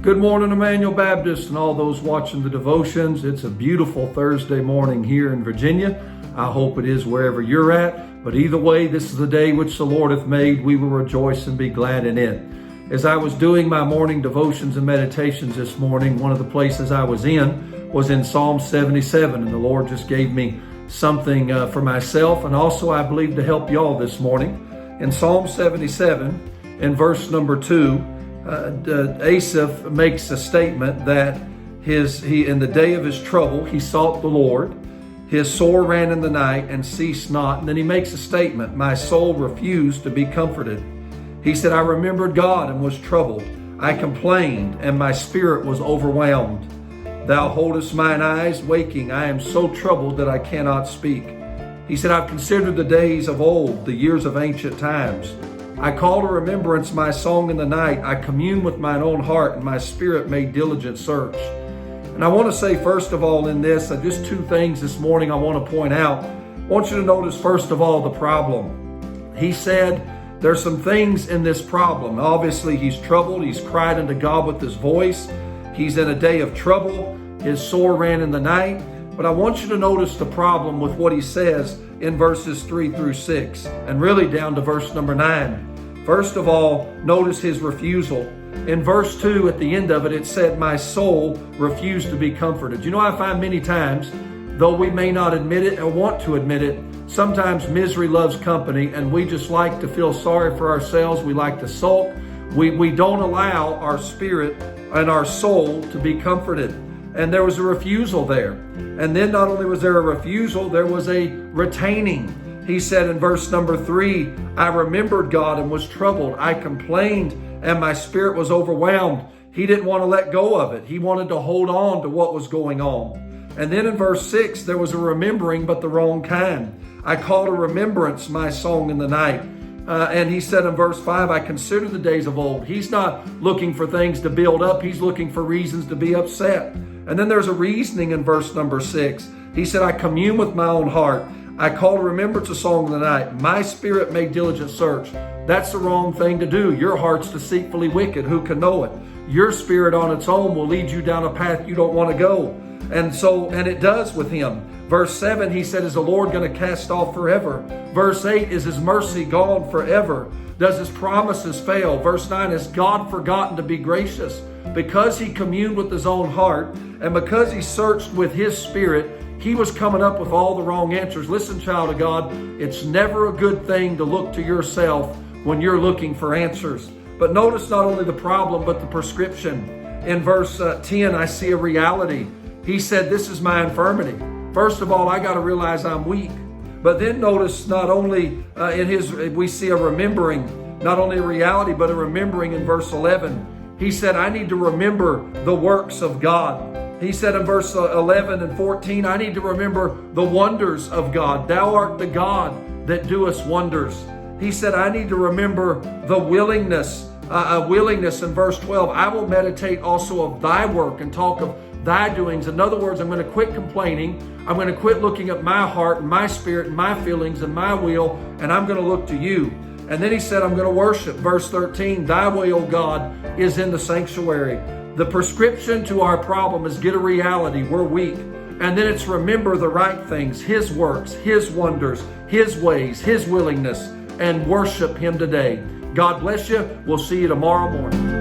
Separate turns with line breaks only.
Good morning, Emmanuel Baptist and all those watching the devotions. It's a beautiful Thursday morning here in Virginia. I hope it is wherever you're at. But either way, this is the day which the Lord hath made. We will rejoice and be glad in it. As I was doing my morning devotions and meditations this morning, one of the places I was in Psalm 77. And the Lord just gave me something for myself and also, I believe, to help y'all this morning. In Psalm 77, in verse number 2, Asaph makes a statement that he in the day of his trouble, he sought the Lord. His soul ran in the night and ceased not. And then he makes a statement, my soul refused to be comforted. He said, I remembered God and was troubled. I complained and my spirit was overwhelmed. Thou holdest mine eyes waking. I am so troubled that I cannot speak. He said, I've considered the days of old, the years of ancient times. I call to remembrance my song in the night. I commune with mine own heart, and my spirit made diligent search. And I want to say, first of all, in this, just two things this morning I want to point out. I want you to notice, first of all, the problem. He said there's some things in this problem. Obviously, he's troubled. He's cried unto God with his voice. He's in a day of trouble. His soul ran in the night. But I want you to notice the problem with what he says in verses 3 through 6, and really down to verse number 9. First of all, notice his refusal. In verse 2, at the end of it, it said, my soul refused to be comforted. You know, I find many times, though we may not admit it or want to admit it, sometimes misery loves company, and we just like to feel sorry for ourselves. We like to sulk. We don't allow our spirit and our soul to be comforted. And there was a refusal there. And then not only was there a refusal, there was a retaining. He said in verse number 3, I remembered God and was troubled. I complained and my spirit was overwhelmed. He didn't want to let go of it. He wanted to hold on to what was going on. And then in verse 6, there was a remembering, but the wrong kind. I call to remembrance my song in the night. And he said in verse 5, I consider the days of old. He's not looking for things to build up. He's looking for reasons to be upset. And then there's a reasoning in verse number 6. He said, I commune with my own heart. I call to remembrance a song of the night. My spirit made diligent search. That's the wrong thing to do. Your heart's deceitfully wicked. Who can know it? Your spirit on its own will lead you down a path you don't want to go. And it does with him. Verse 7, he said, is the Lord going to cast off forever? Verse 8, is his mercy gone forever? Does his promises fail? Verse 9, has God forgotten to be gracious? Because he communed with his own heart and because he searched with his spirit, he was coming up with all the wrong answers. Listen, child of God, it's never a good thing to look to yourself when you're looking for answers. But notice not only the problem, but the prescription. In verse 10, I see a reality. He said, this is my infirmity. First of all, I got to realize I'm weak. But then notice not only we see a remembering, not only a reality, but a remembering in verse 11. He said, I need to remember the works of God. He said in verse 11 and 14, I need to remember the wonders of God. Thou art the God that doest wonders. He said, I need to remember the willingness in verse 12. I will meditate also of thy work and talk of thy doings. In other words, I'm going to quit complaining. I'm going to quit looking at my heart and my spirit and my feelings and my will, and I'm going to look to you. And then he said, I'm going to worship. Verse 13, thy way, O God, is in the sanctuary. The prescription to our problem is get a reality. We're weak. And then it's remember the right things, his works, his wonders, his ways, his willingness, and worship him today. God bless you. We'll see you tomorrow morning.